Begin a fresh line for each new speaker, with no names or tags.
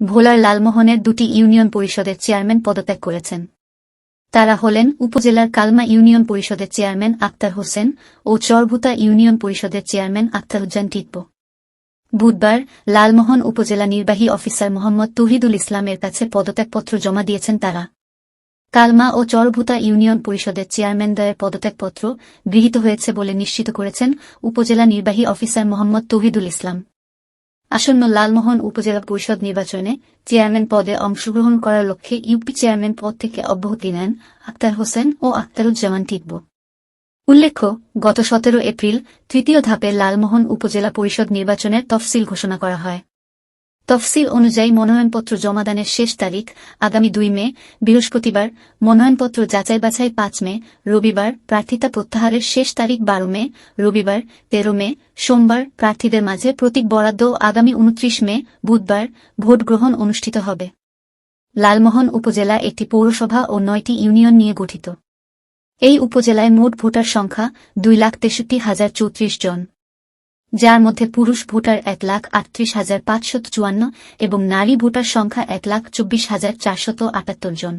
ভোলার লালমোহনের 2টি ইউনিয়ন পরিষদের চেয়ারম্যান পদত্যাগ করেছেন। তারা হলেন উপজেলার কালমা ইউনিয়ন পরিষদের চেয়ারম্যান আক্তার হোসেন ও চরভুতা ইউনিয়ন পরিষদের চেয়ারম্যান আক্তারুজ্জামান টিপ্পো। বুধবার লালমোহন উপজেলা নির্বাহী অফিসার মোহাম্মদ তৌহিদুল ইসলামের কাছে পদত্যাগপত্র জমা দিয়েছেন তারা। কালমা ও চরভুতা ইউনিয়ন পরিষদের চেয়ারম্যানদ্বয়ের পদত্যাগপত্র গৃহীত হয়েছে বলে নিশ্চিত করেছেন উপজেলা নির্বাহী অফিসার মোহাম্মদ তৌহিদুল ইসলাম। আসন্ন লালমোহন উপজেলা পরিষদ নির্বাচনে চেয়ারম্যান পদে অংশগ্রহণ করার লক্ষ্যে ইউপি চেয়ারম্যান পদ থেকে অব্যাহতি নেন আক্তার হোসেন ও আক্তারুজ্জামান টিপ্পো। উল্লেখ্য, গত 17 এপ্রিল তৃতীয় ধাপে লালমোহন উপজেলা পরিষদ নির্বাচনের তফসিল ঘোষণা করা হয়। তফসিল অনুযায়ী মনোনয়নপত্র জমাদানের শেষ তারিখ আগামী 2 মে বৃহস্পতিবার, মনোনয়নপত্র যাচাই বাছাই 5 মে রবিবার, প্রার্থিতা প্রত্যাহারের শেষ তারিখ 12 মে রবিবার, 13 মে সোমবার, প্রার্থীদের মাঝে প্রতীক বরাদ্দ আগামী 29 মে বুধবার ভোট গ্রহণ অনুষ্ঠিত হবে। লালমোহন উপজেলা একটি পৌরসভা ও 9টি ইউনিয়ন নিয়ে গঠিত। এই উপজেলায় মোট ভোটার সংখ্যা 2,63,034 জন, যার মধ্যে পুরুষ ভোটার 1,38,554 এবং নারী ভোটার সংখ্যা 1,24,478 জন।